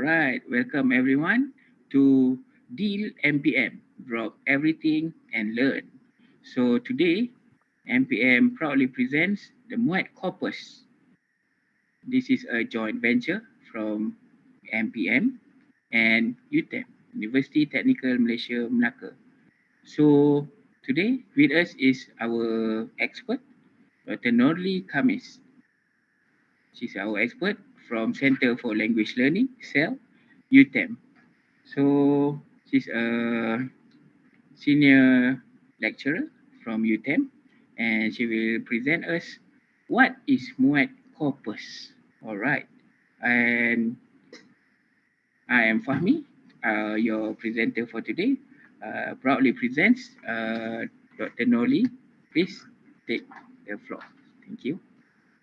right, welcome everyone to Deal MPM. Drop everything and learn. So today, MPM proudly presents the MUET Corpus. This is a joint venture from MPM and UTEM, University Technical Malaysia Melaka. So today with us is our expert, Dr. Noorli Khamis. She's our expert from Center for Language Learning, CEL, UTEM. So she's a senior lecturer from UTEM, and she will present us what is MUET Corpus. All right, and I am Fahmi, your presenter for today. Proudly presents Dr. Noorli. Please take the floor. Thank you.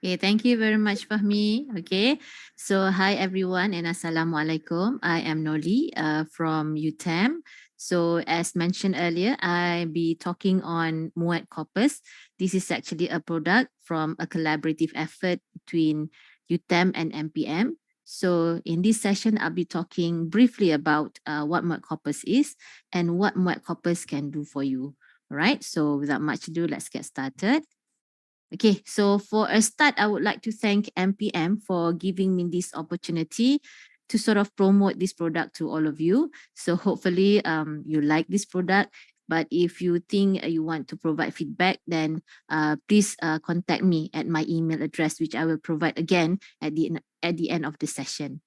Okay, thank you very much, Fahmi. Okay, so hi everyone and Assalamualaikum. I am Noorli from UTEM. So as mentioned earlier, I'll be talking on MUET Corpus. This is actually a product from a collaborative effort between UTEM and MPM. So in this session, I'll be talking briefly about what MUET Corpus is and what MUET Corpus can do for you. All right, so without much ado, let's get started. Okay, so for a start, I would like to thank MPM for giving me this opportunity to sort of promote this product to all of you. So hopefully you like this product. But if you think you want to provide feedback, then please contact me at my email address, which I will provide again at the end of the session.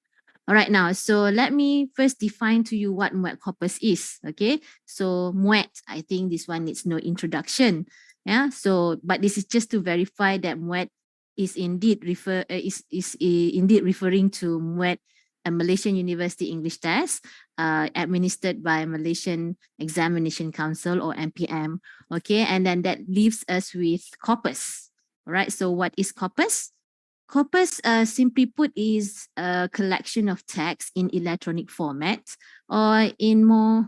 All right, now, so let me first define to you what MUET Corpus is. Okay, so MUET, I think this one needs no introduction. Yeah, so but this is just to verify that MUET is indeed indeed referring to MUET, a Malaysian University English test administered by Malaysian Examination Council or MPM. Okay, and then that leaves us with Corpus. All right, so what is Corpus? Corpus, simply put, is a collection of text in electronic format, or in more,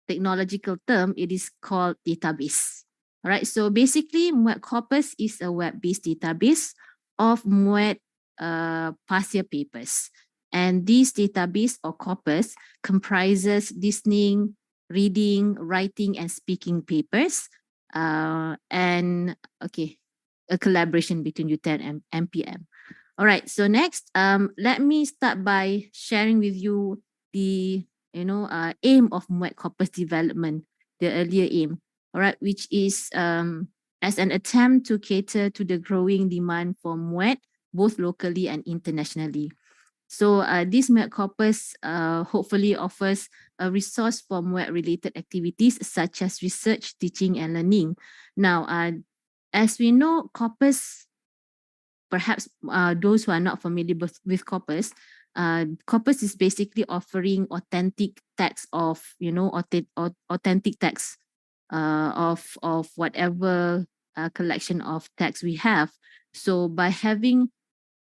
technological term, it is called database. All right, so basically, MUET Corpus is a web-based database of MUET past year papers. And this database or corpus comprises listening, reading, writing, and speaking papers. And okay, a collaboration between UTEM and MPM. All right, so next, let me start by sharing with you the aim of MUET Corpus development, the earlier aim, all right, which is as an attempt to cater to the growing demand for MUET, both locally and internationally. So this MUET Corpus hopefully offers a resource for MUET-related activities such as research, teaching, and learning. Now, as we know, Corpus, perhaps those who are not familiar with Corpus, Corpus is basically offering authentic text of, authentic text of whatever collection of text we have. So by having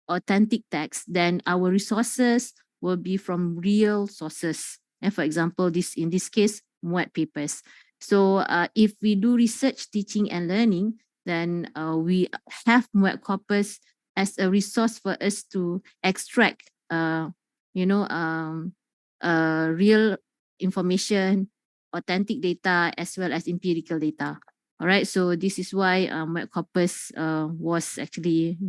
authentic text, then our resources will be from real sources. And for example, in this case, MUET papers. So if we do research, teaching, and learning, then we have MUET Corpus as a resource for us to extract, real information, authentic data, as well as empirical data. All right, so this is why MUET Corpus was actually,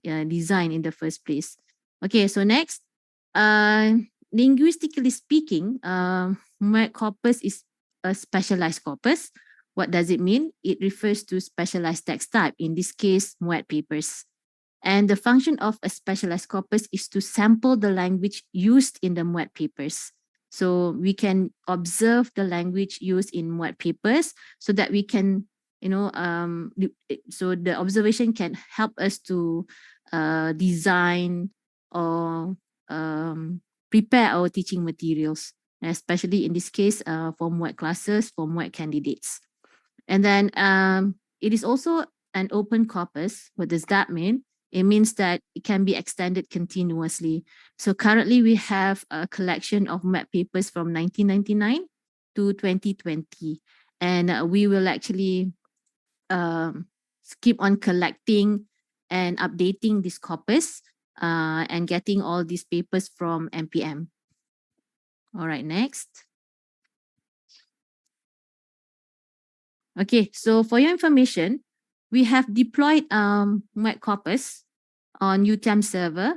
designed in the first place. Okay, so next, linguistically speaking, MUET Corpus is a specialized corpus. What does it mean? It refers to specialized text type, in this case, MUET papers. And the function of a specialized corpus is to sample the language used in the MUET papers. So we can observe the language used in MUET papers so that we can, so the observation can help us to design or prepare our teaching materials, especially in this case for MUET classes, for MUET candidates. And then it is also an open corpus. What does that mean? It means that it can be extended continuously. So currently we have a collection of MUET papers from 1999 to 2020. And we will actually keep on collecting and updating this corpus and getting all these papers from MPM. All right, next. Okay, so for your information, we have deployed MUET Corpus on UTM server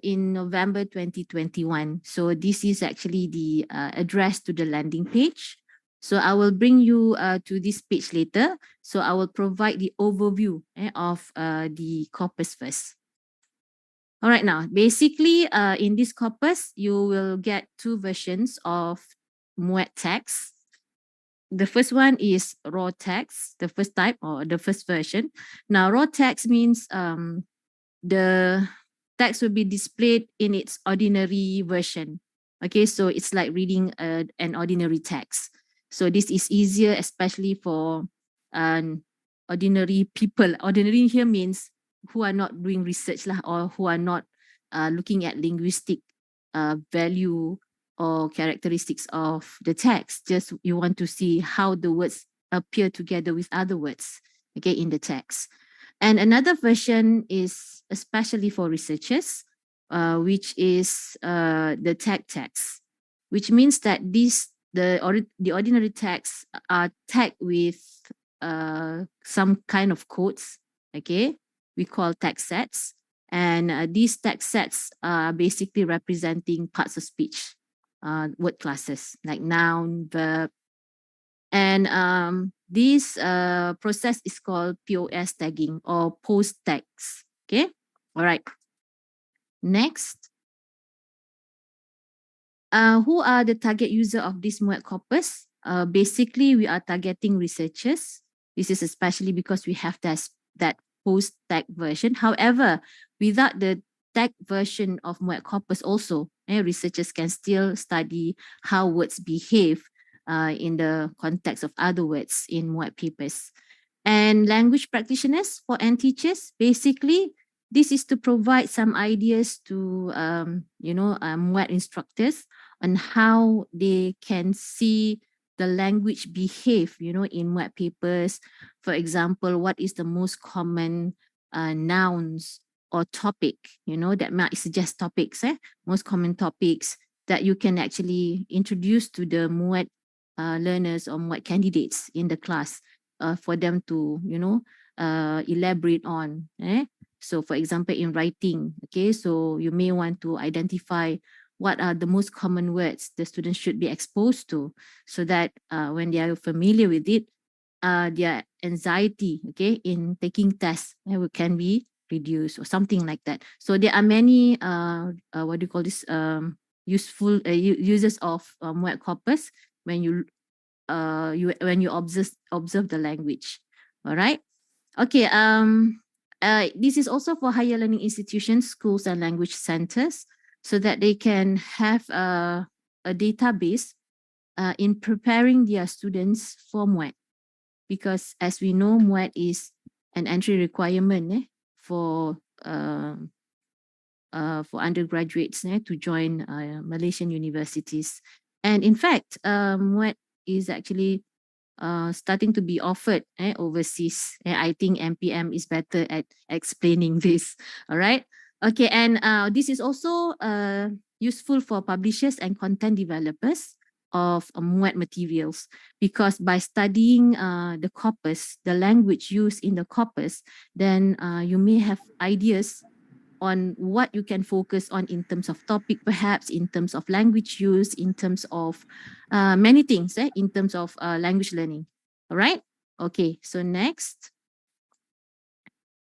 in November 2021. So this is actually the address to the landing page. So I will bring you to this page later. So I will provide the overview of the corpus first. All right, now, basically in this corpus, you will get two versions of MUET text. The first one is raw text, the first type or the first version. Now, raw text means the text will be displayed in its ordinary version. Okay, so it's like reading an ordinary text. So this is easier, especially for ordinary people. Ordinary here means who are not doing research lah, or who are not looking at linguistic value or characteristics of the text. Just you want to see how the words appear together with other words, okay, in the text. And another version is especially for researchers, which is the tag text, which means that the ordinary texts are tagged with some kind of codes, okay? We call text sets. And these text sets are basically representing parts of speech, word classes like noun, verb. And this process is called POS tagging or post tags. Okay. All right. Next. Who are the target user of this MUET corpus? Basically, we are targeting researchers. This is especially because we have that post tag version. However, without the tag version of MUET corpus also, researchers can still study how words behave in the context of other words in MUET papers. And language practitioners and teachers, basically, this is to provide some ideas to MUET instructors on how they can see the language behave, in MUET papers. For example, what is the most common nouns or topic, that might suggest topics, most common topics that you can actually introduce to the MUET learners or MUET candidates in the class for them to, elaborate on. So for example, in writing, okay, so you may want to identify what are the most common words the students should be exposed to, so that when they are familiar with it, their anxiety, okay, in taking tests can be reduced or something like that. So there are many, what do you call this, useful uses of MUET corpus when you observe the language. All right. Okay. This is also for higher learning institutions, schools, and language centers, so that they can have a database in preparing their students for MUET. Because as we know, MUET is an entry requirement for undergraduates to join Malaysian universities. And in fact, MUET is actually starting to be offered overseas. I think MPM is better at explaining this. All right. Okay, and this is also useful for publishers and content developers of MUET materials, because by studying the corpus, the language used in the corpus, then you may have ideas on what you can focus on in terms of topic, perhaps in terms of language use, in terms of many things, in terms of language learning. All right. Okay, so next,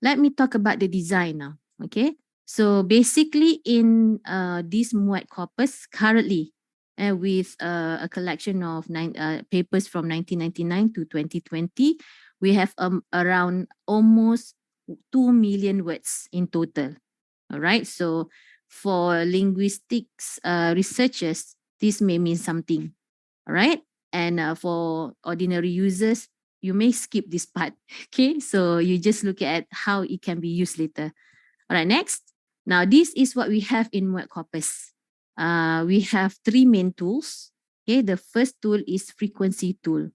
let me talk about the design now. Okay, so basically in this MUET corpus currently, with a collection of papers from 1999 to 2020, we have around almost 2 million words in total. All right, so for linguistics researchers, this may mean something. All right, and for ordinary users, you may skip this part. Okay, so you just look at how it can be used later. All right, next. Now, this is what we have in MUET corpus. We have 3 main tools. Okay, the first tool is frequency tool.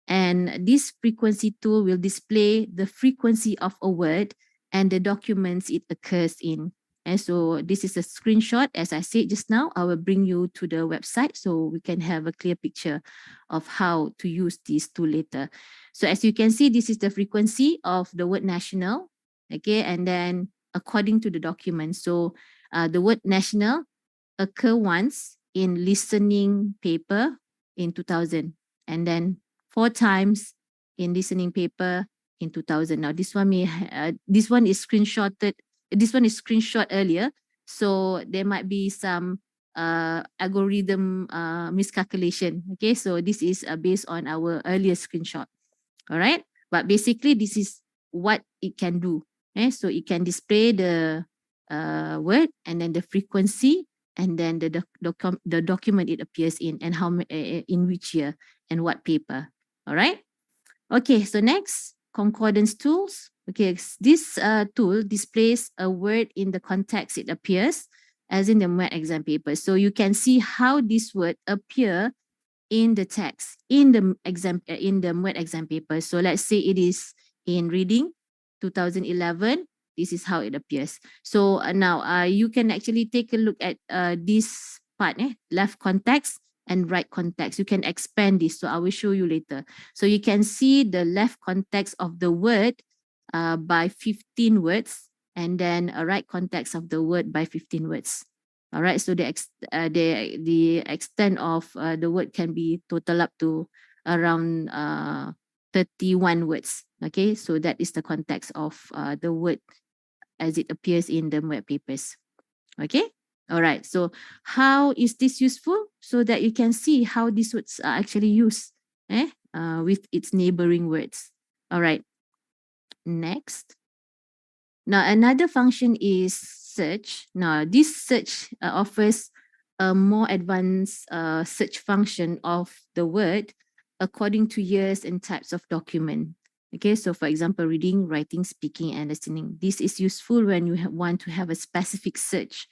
And this frequency tool will display the frequency of a word and the documents it occurs in. And so this is a screenshot. As I said just now, I will bring you to the website so we can have a clear picture of how to use this tool later. So as you can see, this is the frequency of the word national. Okay, and then according to the document. So the word national occur once in listening paper in 2000, and then 4 times in listening paper in 2000. Now this one this one is screenshotted. This one is screenshot earlier, so there might be some algorithm miscalculation. Okay, so this is based on our earlier screenshot. All right, but basically this is what it can do. So it can display the word and then the frequency and then the document it appears in and how in which year and what paper. All right. Okay, so next, concordance tools. Okay, this tool displays a word in the context it appears, as in the MUET exam paper. So you can see how this word appear in the text in the MUET exam paper. So let's say it is in reading 2011. This is how it appears. So now you can actually take a look at this part, left context and right context. You can expand this. So I will show you later. So you can see the left context of the word by 15 words, and then a right context of the word by 15 words. All right, so the extent of the word can be total up to around 31 words. Okay, so that is the context of the word as it appears in the MUET papers. Okay, all right, so how is this useful? So that you can see how these words are actually used with its neighboring words. All right, next. Now, another function is search. Now, this search offers a more advanced search function of the word according to years and types of document. Okay, so for example, reading, writing, speaking, and listening. This is useful when you want to have a specific search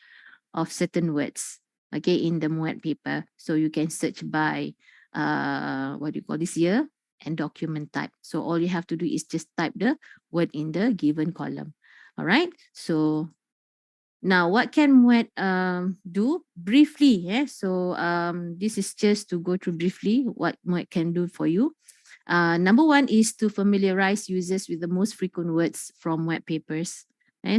of certain words, okay, in the MUET paper. So you can search by, what do you call this, year and document type. So all you have to do is just type the word in the given column. All right, so now what can MUET do briefly? So this is just to go through briefly what MUET can do for you. Number one is to familiarize users with the most frequent words from MUET papers.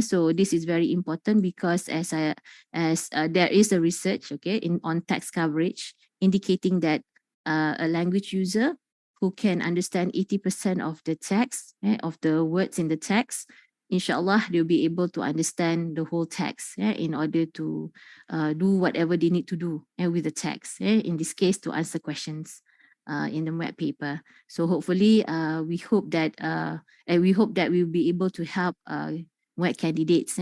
So this is very important because as there is a research, okay, on text coverage indicating that a language user who can understand 80% of the text, of the words in the text, inshallah, they'll be able to understand the whole text in order to do whatever they need to do with the text. In this case, to answer questions in the MUET paper. So hopefully, we hope that we'll be able to help MUET candidates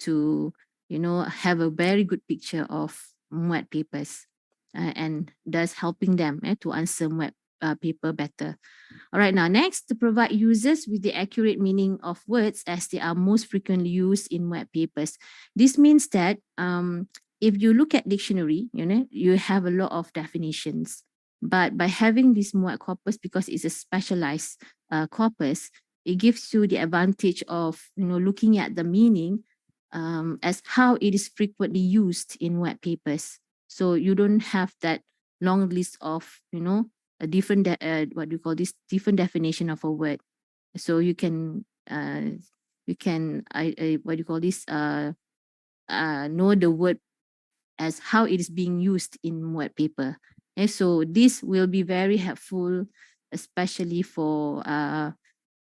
to have a very good picture of MUET papers and thus helping them to answer MUET paper better. All right, now next, to provide users with the accurate meaning of words as they are most frequently used in MUET papers. This means that if you look at dictionary, you have a lot of definitions. But by having this MUET corpus, because it's a specialized corpus, it gives you the advantage of looking at the meaning as how it is frequently used in MUET papers. So you don't have that long list of a different what do you call this, different definition of a word. So you can what do you call this, know the word as how it is being used in MUET paper. So this will be very helpful, especially for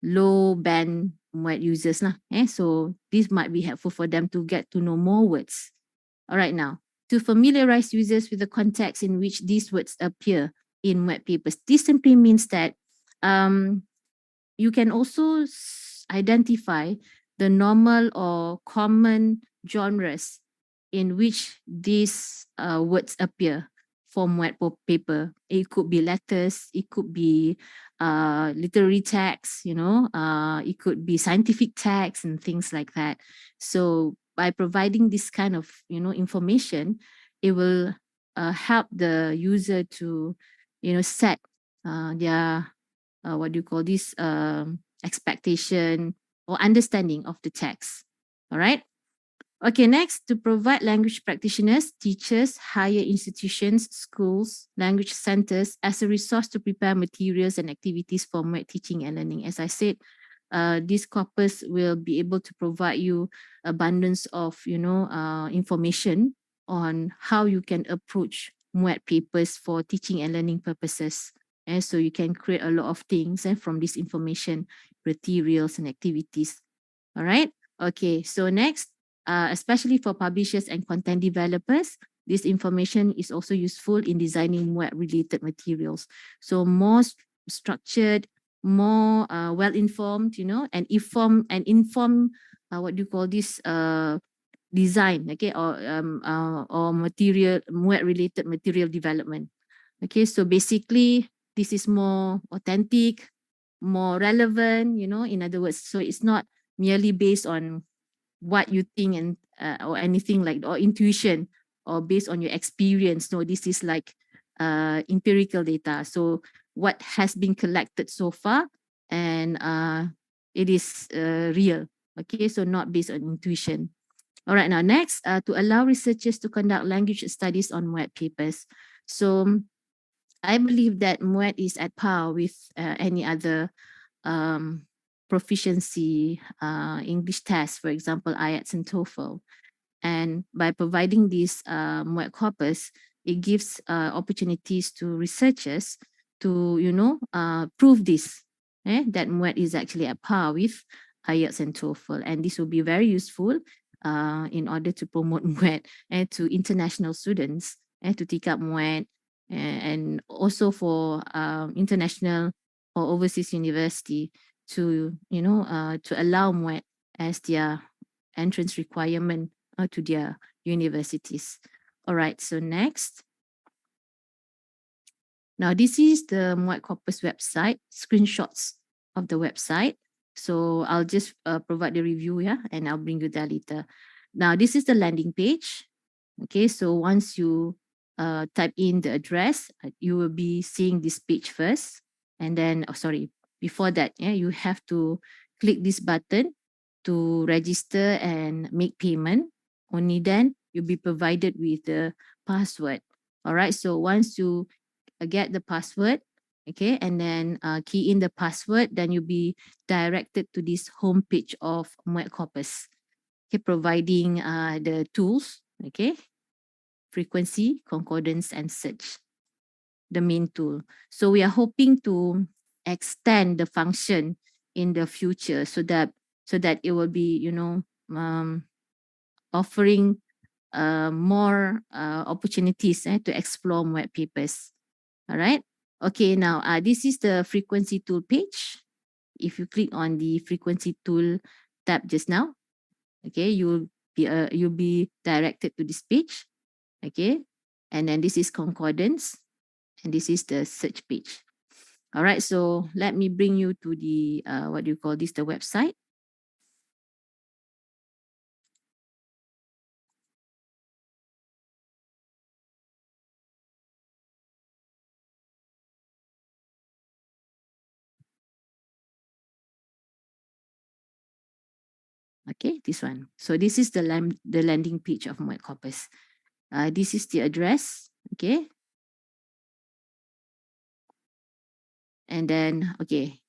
low band MUET users so this might be helpful for them to get to know more words. All right, now to familiarize users with the context in which these words appear in MUET papers. This simply means that you can also identify the normal or common genres in which these words appear for MUET paper. It could be letters, it could be literary text, it could be scientific text and things like that. So by providing this kind of information, it will help the user to set their what do you call this, expectation or understanding of the text. All right. Okay, next, to provide language practitioners, teachers, higher institutions, schools, language centers as a resource to prepare materials and activities for MUET teaching and learning. As I said, this corpus will be able to provide you abundance of, information on how you can approach MUET papers for teaching and learning purposes. And so you can create a lot of things from this information, materials and activities. All right. Okay. So next, especially for publishers and content developers, this information is also useful in designing MUET related materials. So more structured, more well-informed, and informed, what do you call this, design, okay, or material, MUET related material development. Okay, so basically this is more authentic, more relevant, in other words, so it's not merely based on what you think and or anything like, or intuition, or based on your experience. No, this is like empirical data. So what has been collected so far, and it is real. Okay, so not based on intuition. All right, now next, to allow researchers to conduct language studies on MUET papers. So I believe that MUET is at par with any other proficiency English tests, for example, IELTS and TOEFL. And by providing this MUET corpus, it gives opportunities to researchers to, prove this, that MUET is actually at par with IELTS and TOEFL. And this will be very useful in order to promote MUET and to international students and to take up MUET, and also for international or overseas university to, to allow MUET as their entrance requirement to their universities. All right, so next. Now, this is the MUET Corpus website, screenshots of the website. So I'll just provide the review, and I'll bring you there later. Now, this is the landing page. Okay, so once you type in the address, you will be seeing this page first. And then, before that, you have to click this button to register and make payment. Only then you'll be provided with the password. All right, so once you get the password, okay, and then key in the password, then you'll be directed to this home page of MUET Corpus, okay, providing the tools, okay, frequency, concordance, and search, the main tool. So we are hoping to extend the function in the future so that it will be, offering more opportunities to explore MUET papers. All right. Okay, now this is the frequency tool page. If you click on the frequency tool tab just now, okay, you'll be directed to this page. Okay, and then this is concordance, and this is the search page. All right, so let me bring you to the what do you call this, the website. Okay, this one. So this is the landing page of MUET Corpus. This is the address. Okay. And then, okay,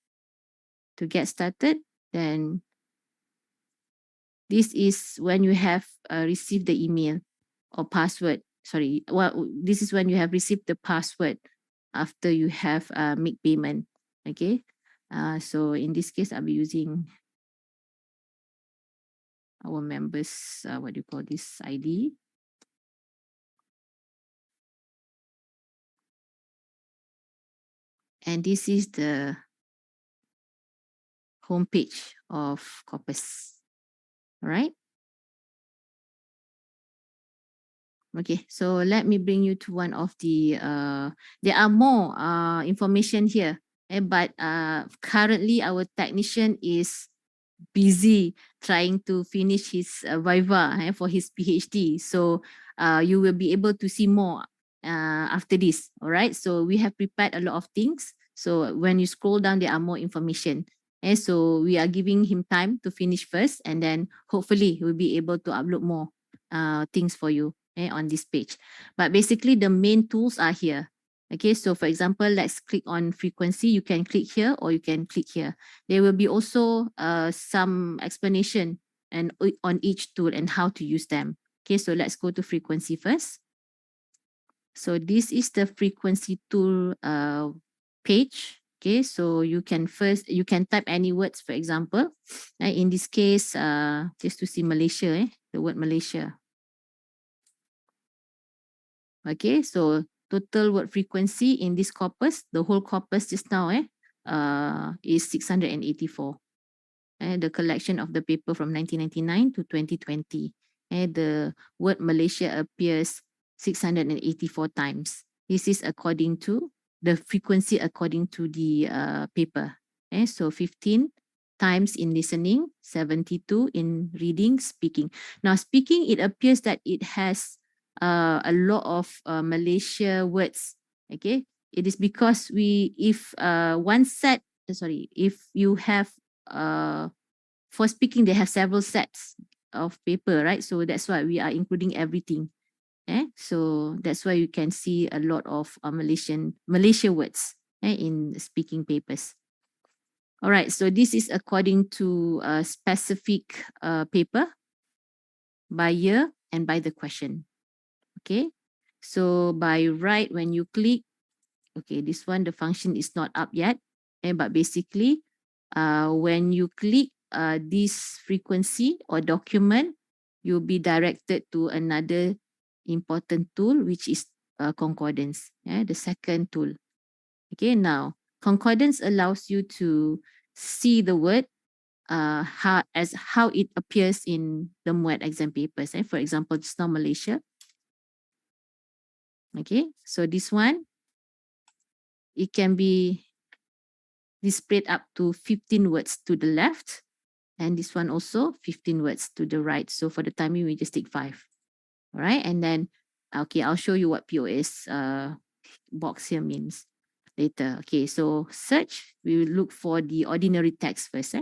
to get started, then this is when you have received the email or password. Sorry, well, this is when you have received the password after you have made payment. Okay. So in this case, I'll be using our members, what do you call this, ID. And this is the homepage of Corpus. All right. Okay, so let me bring you to one of the, there are more information here, but currently our technician is busy trying to finish his Viva for his PhD. So you will be able to see more after this, all right? So we have prepared a lot of things. So when you scroll down, there are more information. And so we are giving him time to finish first, and then hopefully we'll be able to upload more things for you on this page. But basically the main tools are here. Okay, so for example, let's click on frequency. You can click here or you can click here. There will be also some explanation and on each tool and how to use them. Okay, so let's go to frequency first. So this is the frequency tool page. Okay, so you can type any words, for example. In this case, just to see Malaysia, the word Malaysia. Okay, so total word frequency in this corpus, the whole corpus just now is 684. The collection of the paper from 1999 to 2020. The word Malaysia appears 684 times. This is according to the frequency according to the paper. So 15 times in listening, 72 in reading, speaking. Now speaking, it appears that it has a lot of Malaysia words. Okay, it is because if you have for speaking, they have several sets of paper, right? So that's why we are including everything. So that's why you can see a lot of Malaysia words in speaking papers. All right, so this is according to a specific paper by year and by the question. Okay, so by right, when you click, okay, this one, the function is not up yet, but basically when you click this frequency or document, you'll be directed to another important tool, which is concordance, the second tool. Okay, now concordance allows you to see the word how it appears in the MUET exam papers. For example, just now Malaysia. Okay, so this one, it can be displayed up to 15 words to the left, and this one also 15 words to the right. So for the timing, we just take 5. All right, and then okay, I'll show you what POS box here means later. Okay, so search, we will look for the ordinary text first.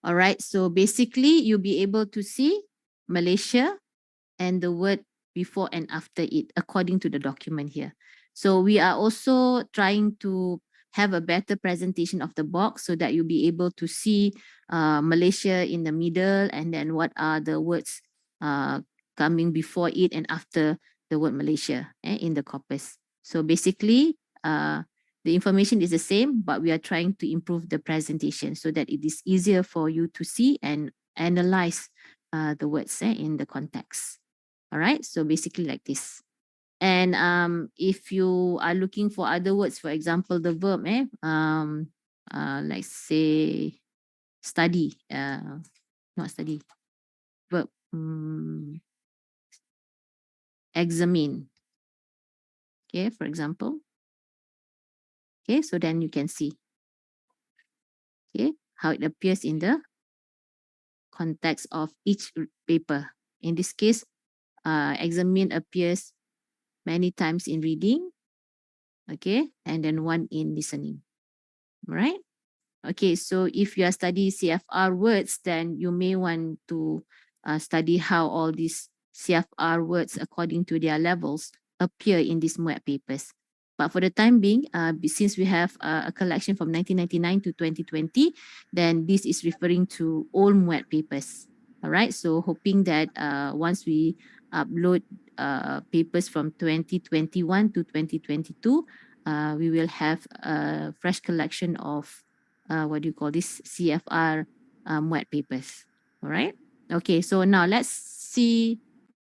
All right, so basically you'll be able to see Malaysia and the word before and after it according to the document here. So we are also trying to have a better presentation of the box so that you'll be able to see Malaysia in the middle, and then what are the words coming before it and after the word Malaysia in the corpus. So basically, the information is the same, but we are trying to improve the presentation so that it is easier for you to see and analyze the words in the context. All right, so basically like this. And if you are looking for other words, for example, the verb, like say study, not study, verb, examine. Okay, for example. Okay, so then you can see, okay, how it appears in the context of each paper. In this case, examine appears many times in reading, okay, and then 1 in listening, right? Okay, so if you are studying CFR words, then you may want to study how all these CFR words according to their levels appear in these MUET papers. But for the time being, since we have a collection from 1999 to 2020, then this is referring to all MUET papers. All right, so hoping that once we upload papers from 2021 to 2022, we will have a fresh collection of what do you call this, CFR MUET papers. All right. Okay, so now let's see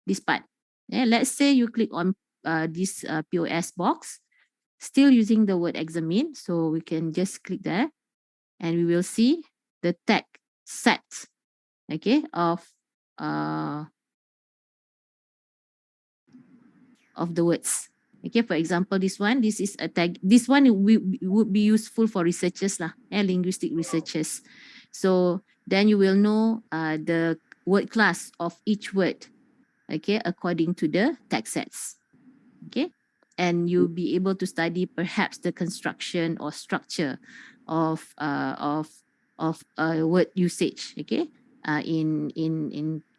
this part. Let's say you click on this POS box, still using the word examine. So we can just click there and we will see the tag set, okay, of the words. Okay, for example, this is a tag. This one would be useful for researchers lah, linguistic researchers. So then you will know the word class of each word, okay, according to the tag sets. Okay, and you'll be able to study perhaps the construction or structure of word usage, okay, in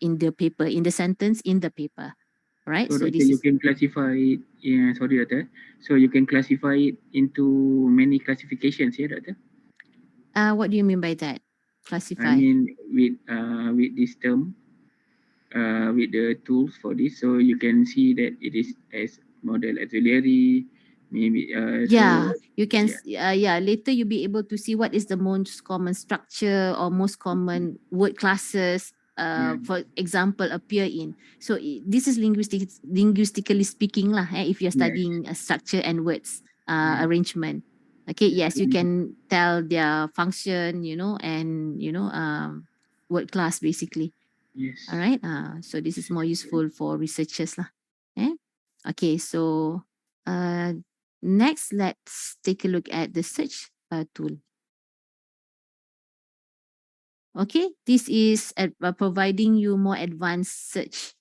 the paper, in the sentence, in the paper, right? So So doctor, this you is can classify it. Yeah, sorry, doctor. So you can classify it into many classifications, yeah, doctor. what do you mean by that? I Classify. mean, with this term, with the tools for this, so you can see that it is as model auxiliary, maybe. Yeah, you can, Yeah, yeah, later you'll be able to see what is the most common structure or most common word classes, yeah, for example, appear in. So this is linguistically speaking lah, if you're yes, studying a structure and words yeah, arrangement. Okay, yes, you mm, can tell their function, and word class basically. All yes. right. So this is more useful for researchers lah. Eh? Okay, so uh, next let's take a look at the search tool. Okay, this is providing you more advanced search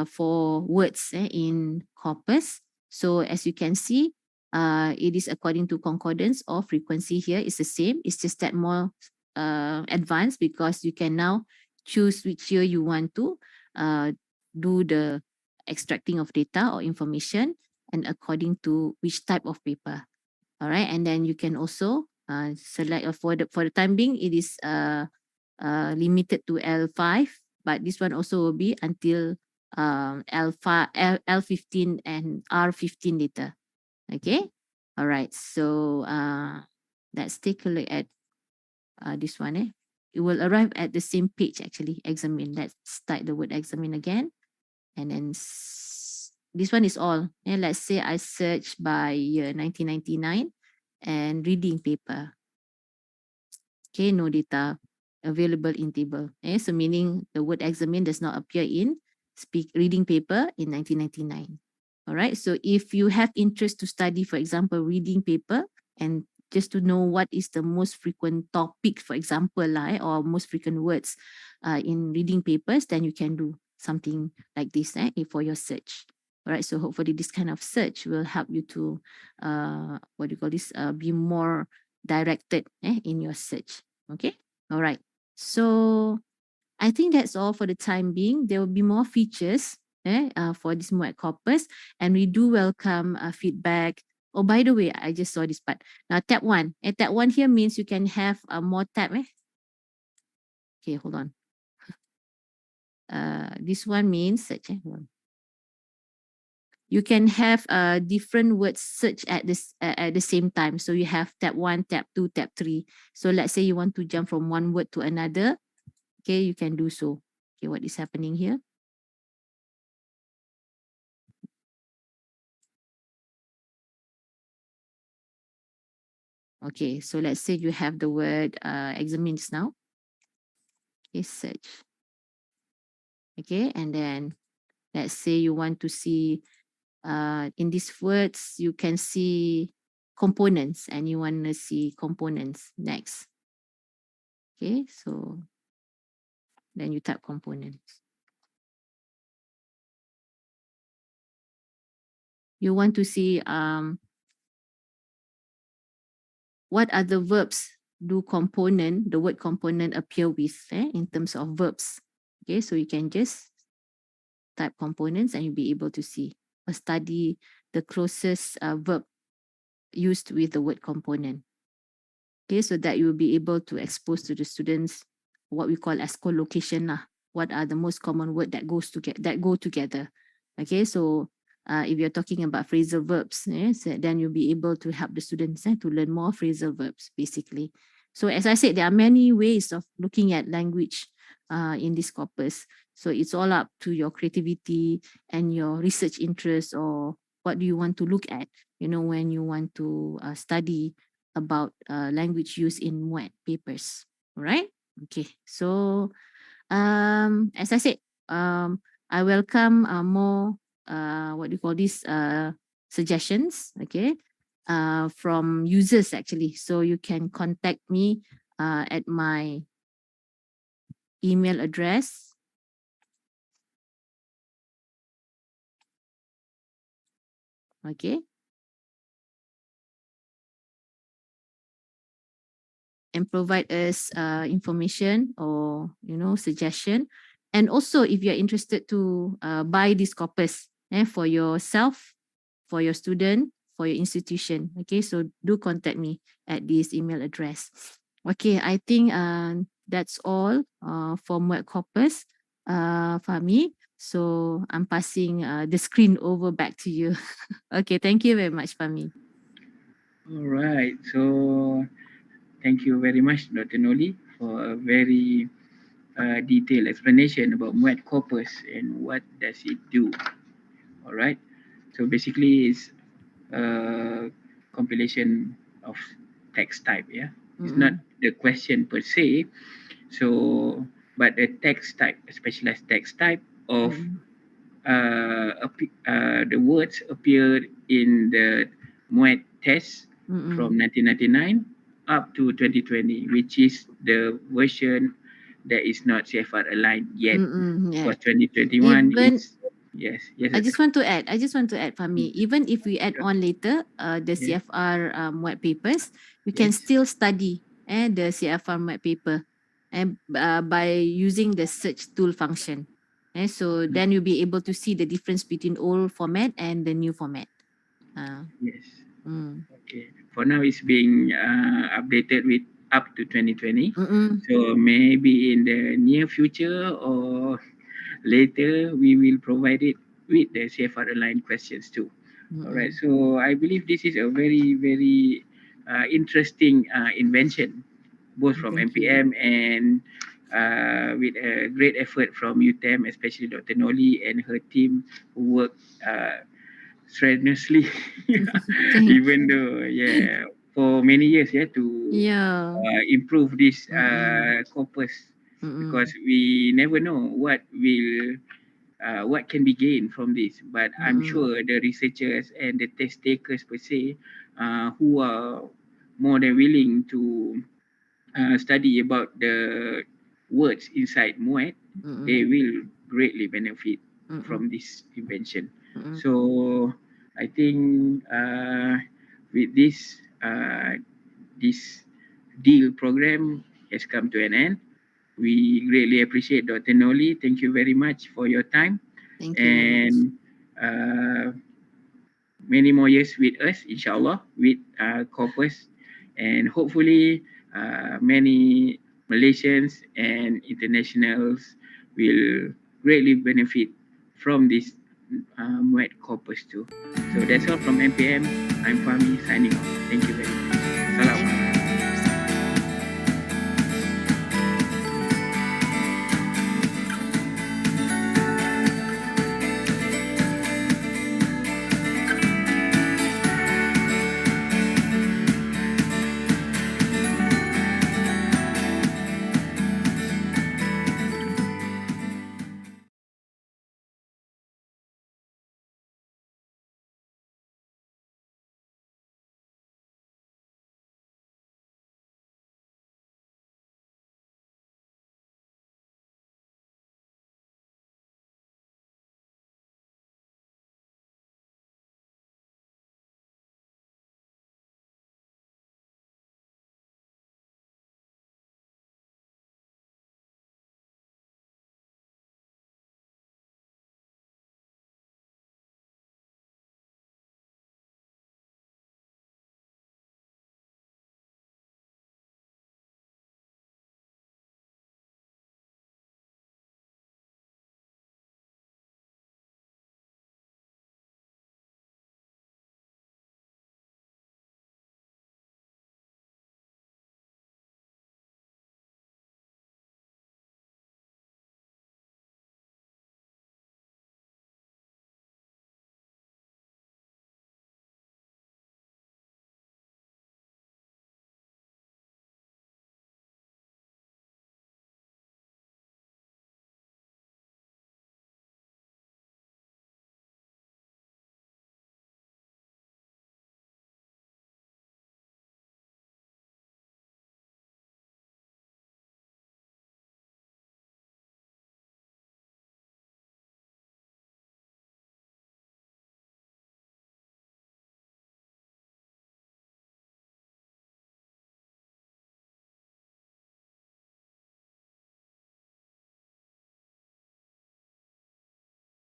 for words in Corpus. So as you can see, it is according to concordance or frequency here. It's the same. It's just that more advanced because you can now choose which year you want to do the extracting of data or information and according to which type of paper. All right, and then you can also select for the time being, it is limited to L5, but this one also will be until L5, L15 and R15 later. Okay. All right. So let's take a look at this one. It will arrive at the same page actually. Examine. Let's type the word examine again. And then this one is all. Let's say I search by year 1999 and reading paper. Okay, no data available in table. So meaning the word examine does not appear in reading paper in 1999. All right. So if you have interest to study, for example, reading paper and just to know what is the most frequent topic, for example, or most frequent words in reading papers, then you can do something like this for your search. All right. So hopefully this kind of search will help you to, what do you call this, be more directed in your search. Okay. All right. So I think that's all for the time being. There will be more features for this MUET Corpus, and we do welcome feedback. Oh, by the way, I just saw this part. Now, tab 1. Tab 1 here means you can have more tab. Okay, hold on. This one means search. You can have different words search at the same time. So you have tab 1, tab 2, tab 3. So let's say you want to jump from one word to another. Okay, you can do so. Okay, what is happening here? Okay, so let's say you have the word examines now. Okay, search. Okay, and then let's say you want to see in these words, you can see components and you want to see components next. Okay, so then you type components. You want to see what are the verbs do component, the word component appear with in terms of verbs. Okay, so you can just type components and you'll be able to see or study the closest verb used with the word component. Okay, so that you will be able to expose to the students what we call as collocation lah. What are the most common word that go together? Okay, so if you're talking about phrasal verbs, so then you'll be able to help the students to learn more phrasal verbs, basically. So as I said, there are many ways of looking at language in this corpus. So it's all up to your creativity and your research interest, or what do you want to look at, when you want to study about language use in MUET papers. All right. Okay. So as I said, I welcome more what do you call this suggestions. Okay. From users actually. So you can contact me at my email address. Okay. and provide us information or suggestion. And also, if you're interested to buy this corpus for yourself, for your student, for your institution, okay, so do contact me at this email address. Okay, I think that's all for MUET corpus, Fahmi. So I'm passing the screen over back to you. Okay, thank you very much, Fahmi. All right. So thank you very much, Dr. Noorli, for a very detailed explanation about MUET corpus and what does it do. All right. So basically, it's a compilation of text type. Yeah, it's not the question per se. So, but a text type, a specialized text type of the words appeared in the MUET test from 1999 up to 2020, which is the version that is not CFR aligned yet. Yeah. For 2021, Even it's yes. I just want to add, Fahmi, even if we add on later the Yeah. CFR MUET papers, we can Yes. still study the CFR MUET paper and by using the search tool function. So then you'll be able to see the difference between old format and the new format. Yes. Okay. For now, it's being updated with up to 2020. So maybe in the near future or later, we will provide it with the CFR aligned questions too. All right. So I believe this is a very, very interesting invention, both from MPM and with a great effort from UTM, especially Dr. Noorli and her team who work strenuously, even though for many years to improve this corpus, because we never know what can be gained from this. But I'm sure the researchers and the test takers per se, who are more than willing to study about the words inside MUET, they will greatly benefit from this invention. So I think with this deal program has come to an end. We greatly appreciate Dr. Noorli. Thank you very much for your time. Thank you. And many more years with us, inshallah, with Corpus. And hopefully many Malaysians and internationals will greatly benefit from this MUET Corpus too. So that's all from MPM. I'm Fahmi signing off. Thank you very much.